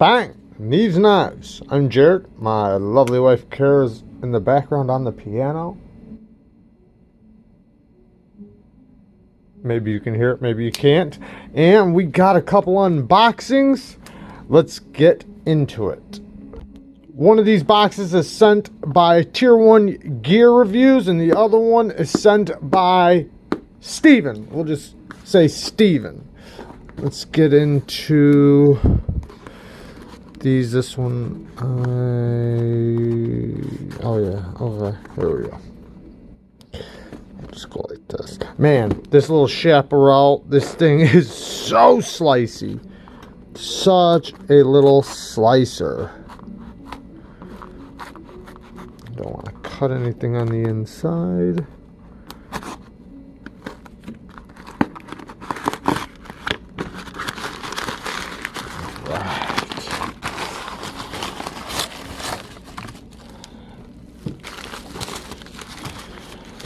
Bang! Neeves Knives. I'm Jared. My lovely wife Kara's in the background on the piano. Maybe you can hear it, maybe you can't. And we got a couple unboxings. Let's get into it. One of these boxes is sent by Tier 1 Gear Reviews, and the other one is sent by Steven. We'll just say Steven. Let's get into these. This one, oh yeah, okay, there we go. Just go like this. Man, this little chaparral, this thing is so slicey. Such a little slicer. Don't want to cut anything on the inside.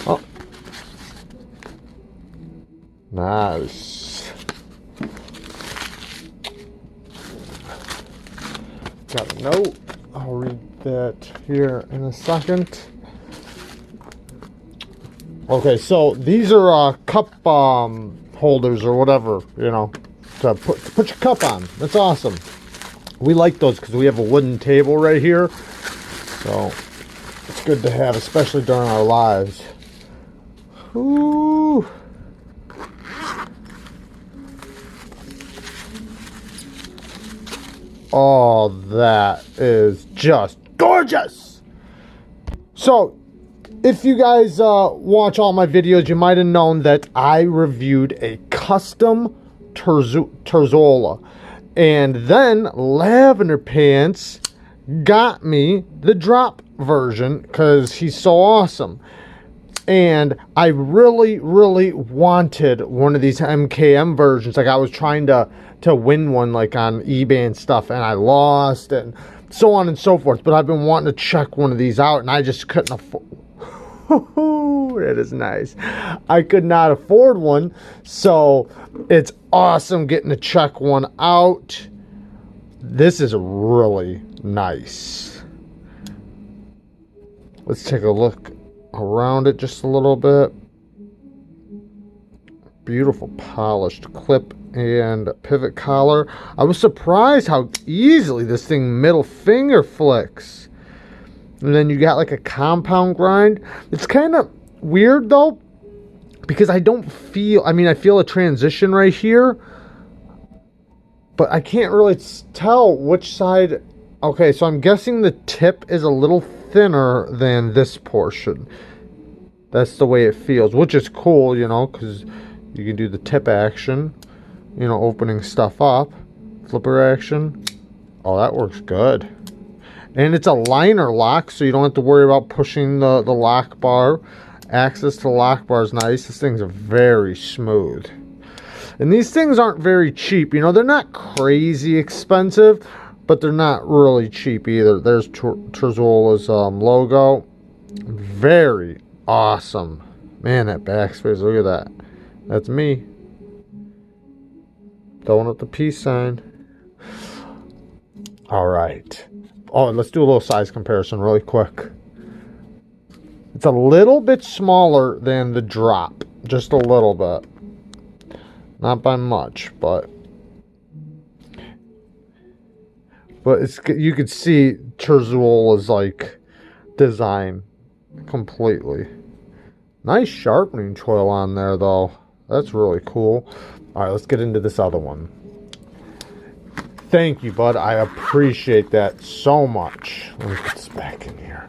Oh, nice. Got a note. I'll read that here in a second. Okay, so these are cup holders or whatever, you know, to put your cup on. That's awesome. We like those because we have a wooden table right here, so it's good to have, especially during our lives. Ooh. Oh, that is just gorgeous. So, if you guys watch all my videos, you might have known that I reviewed a custom Terzola. And then Lavender Pants got me the drop version because he's so awesome. And I really, really wanted one of these MKM versions. Like, I was trying to win one, like, on eBay and stuff, and I lost, and so on and so forth. But I've been wanting to check one of these out, and I just couldn't afford. That is nice. I could not afford one, so it's awesome getting to check one out. This is really nice. Let's take a look around it just a little bit. Beautiful polished clip and pivot collar. I was surprised how easily this thing middle finger flicks. And then you got like a compound grind. It's kind of weird though, because I don't feel, I mean, I feel a transition right here, but I can't really tell which side. Okay, so I'm guessing the tip is a little thinner than this portion. That's the way it feels, which is cool, you know, because you can do the tip action, you know, opening stuff up, flipper action. Oh, that works good. And it's a liner lock, so you don't have to worry about pushing the lock bar. Access to the lock bar is nice. This thing's very smooth. And these things aren't very cheap. You know, they're not crazy expensive, but they're not really cheap either. There's Terzola's logo. Very awesome. Man, that backspace, look at that. That's me. Throwing up the peace sign. All right. Oh, let's do a little size comparison really quick. It's a little bit smaller than the drop. Just a little bit. Not by much, but it's, you could see Terzola's like design completely. Nice sharpening choil on there though. That's really cool. All right, let's get into this other one. Thank you, bud. I appreciate that so much. Let me put this back in here.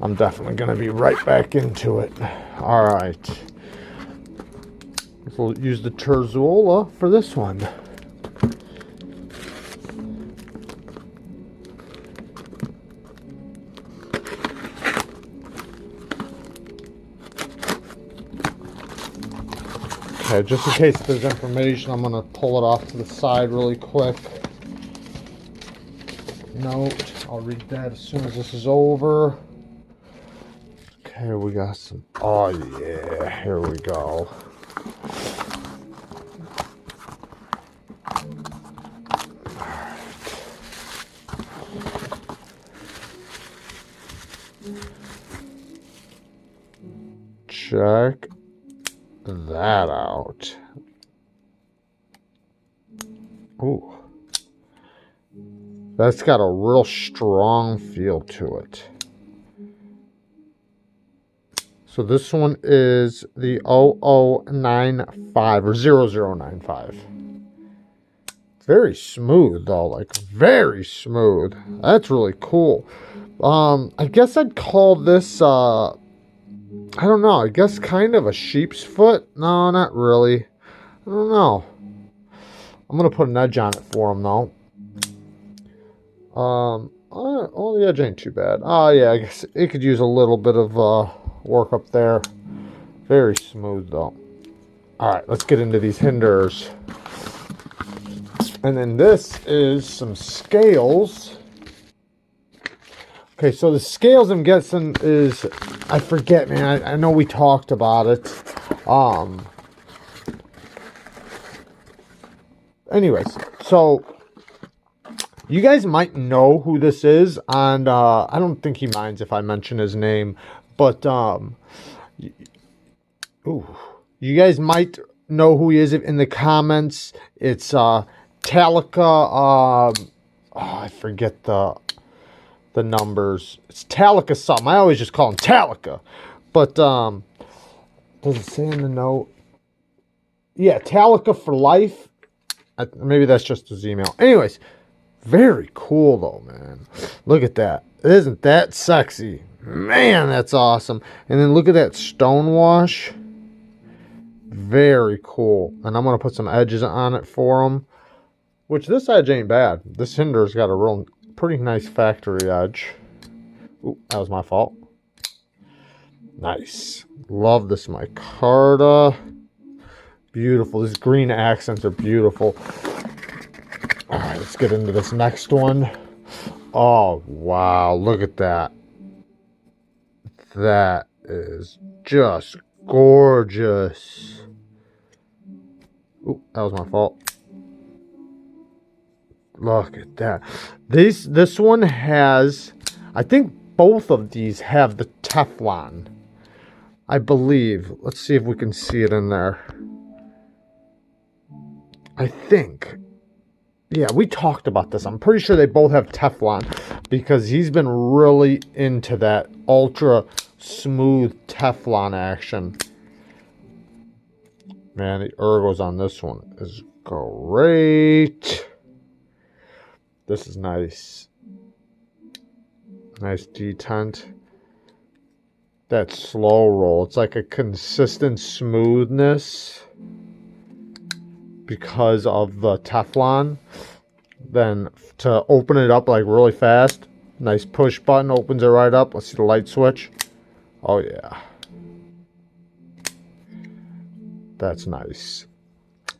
I'm definitely going to be right back into it. All right. We'll use the Terzola for this one. Okay, just in case there's information, I'm going to pull it off to the side really quick. Note, I'll read that as soon as this is over. Okay, we got some, oh yeah, here we go. check that out. Ooh. That's got a real strong feel to it. So this one is the 0095 or 0095. Very smooth though, like very smooth. That's really cool. I guess I'd call this, I don't know, I guess kind of a sheep's foot. No, not really. I don't know. I'm going to put an edge on it for him though. Oh, the edge ain't too bad. Oh yeah, I guess it could use a little bit of work up there. Very smooth though. Alright, let's get into these hinders. And then this is some scales. Okay, so the scales I'm guessing is, I forget, man. I know we talked about it. Anyways, so you guys might know who this is, and I don't think he minds if I mention his name, but you guys might know who he is in the comments. It's Talica. I forget the numbers. It's Talica something. I always just call him Talica, but does it say in the note? Yeah, Talica for life. Maybe that's just his email. Anyways, very cool though, man. Look at that. Isn't that sexy? Man, that's awesome. And then look at that stonewash. Very cool. And I'm going to put some edges on it for him. Which this edge ain't bad. This hinder's got a real pretty nice factory edge. Ooh, that was my fault. Nice. Love this micarta. Beautiful. These green accents are beautiful. Alright, let's get into this next one. Oh, wow. Look at that. That is just gorgeous. Ooh, that was my fault. Look at that. This one has, I think both of these have the Teflon. I believe. Let's see if we can see it in there. I think. Yeah, we talked about this. I'm pretty sure they both have Teflon because he's been really into that ultra smooth Teflon action. Man, the ergos on this one is great. This is nice. Nice detent. That slow roll. It's like a consistent smoothness because of the Teflon. Then to open it up like really fast. Nice push button. Opens it right up. Let's see the light switch. Oh yeah. That's nice.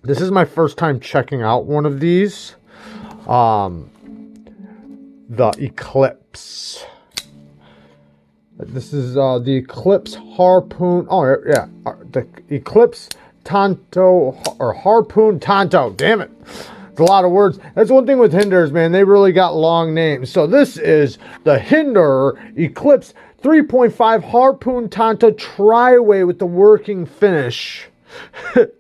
This is my first time checking out one of these. The Eclipse. This is the Eclipse Harpoon. Oh yeah, the Eclipse Tanto or Harpoon Tanto. Damn it, it's a lot of words. That's one thing with hinders, man. They really got long names. So this is the Hinder Eclipse 3.5 Harpoon Tanto Tri-Way with the working finish. Look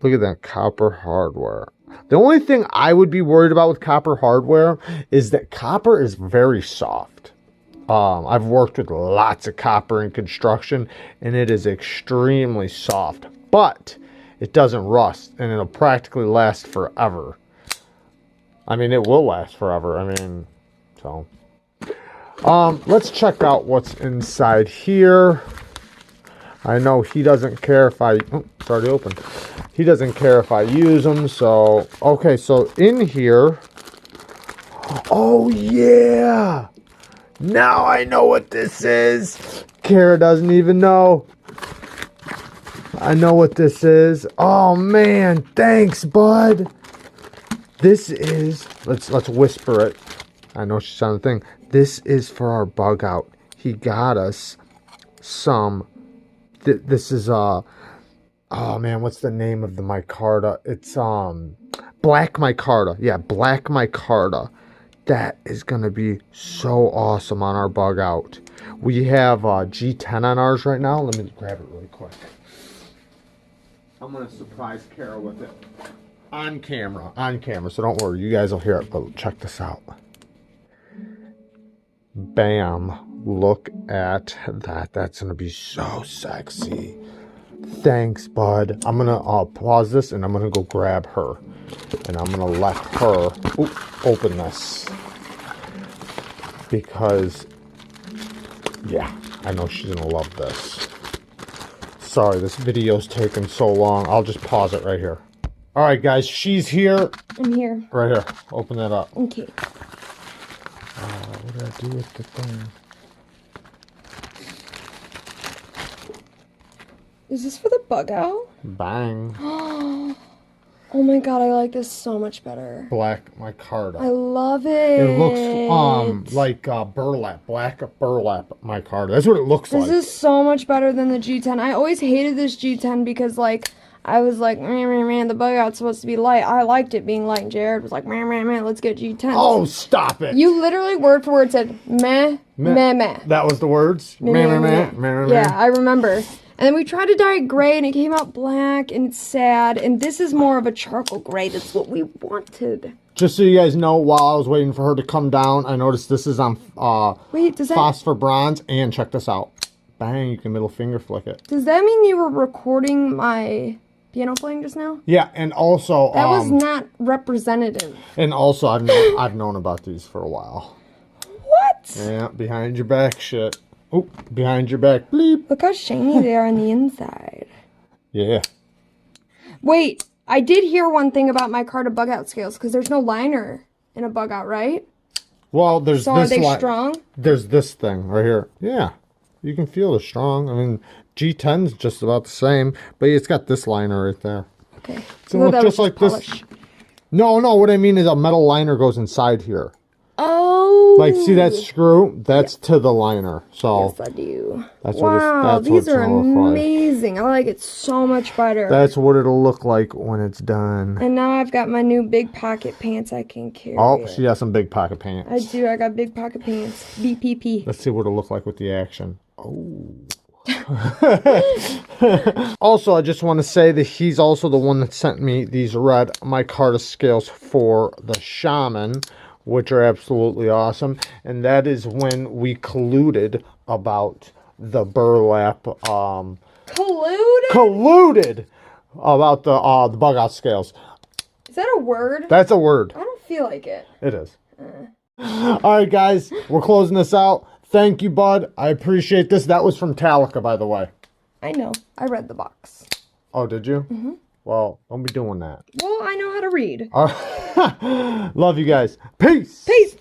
at that copper hardware. The only thing I would be worried about with copper hardware is that copper is very soft. I've worked with lots of copper in construction, and it is extremely soft. But it doesn't rust, and it'll practically last forever. I mean, it will last forever. I mean, so. Let's check out what's inside here. I know he doesn't care if I... Oh, it's already open. He doesn't care if I use them, so... Okay, so in here... Oh, yeah! Now I know what this is! Kara doesn't even know. I know what this is. Oh, man! Thanks, bud! This is... Let's whisper it. I know she's on the thing. This is for our bug out. He got us some... This is oh man, what's the name of the micarta? It's black micarta. Yeah, black micarta. That is gonna be so awesome on our bug out. We have G10 on ours right now. Let me grab it really quick. I'm going to surprise Kara with it. On camera, so don't worry. You guys will hear it, but check this out. Bam. Look at that. That's going to be so sexy. Thanks, bud. I'm going to pause this, and I'm going to go grab her. And I'm going to let her open this. Because, yeah, I know she's going to love this. Sorry, this video's taking so long. I'll just pause it right here. All right, guys, she's here. I'm here. Right here. Open that up. Okay. What did I do with the thing? Is this for the bug out? Bang. Oh my god, I like this so much better. Black micarta. I love it. It looks like burlap, black burlap micarta. That's what it looks like. This is so much better than the G10. I always hated this G10 because like I was like, man, the bug out's supposed to be light. I liked it being light. And Jared was like, man, let's get G10. Oh, stop it. You literally word for word said meh. That was the words? Meh. Yeah, I remember. And then we tried to dye it gray, and it came out black, and it's sad. And this is more of a charcoal gray. That's what we wanted. Just so you guys know, while I was waiting for her to come down, I noticed this is on phosphor bronze. And check this out. Bang, you can middle finger flick it. Does that mean you were recording my piano playing just now? Yeah, and also... That was not representative. And also, I've known about these for a while. What? Yeah, behind your back shit. Oh, behind your back, bleep. Look how shiny they are on the inside. Yeah. Wait, I did hear one thing about my micarta bug out scales, because there's no liner in a bug out, right? Well, there's so this. So are they strong? There's this thing right here. Yeah, you can feel they're strong. I mean, G10's just about the same, but it's got this liner right there. Okay. It's gonna look just like this. No, what I mean is a metal liner goes inside here. Oh. Like, see that screw? That's to the liner. So yes, I do. That's wow, what these are amazing. I like it so much better. That's what it'll look like when it's done. And now I've got my new big pocket pants I can carry. Oh, she has some big pocket pants. I do. I got big pocket pants. BPP. Let's see what it'll look like with the action. Oh. Also, I just want to say that he's also the one that sent me these red micarta scales for the shaman, which are absolutely awesome. And that is when we colluded about the burlap. Colluded about the bug out scales. Is that a word? That's a word. I don't feel like it. It is. All right, guys, we're closing this out. Thank you, bud. I appreciate this. That was from Talica, by the way. I know. I read the box. Oh, did you? Mm-hmm. Well, don't be doing that. Well, I know how to read. Love you guys. Peace. Peace.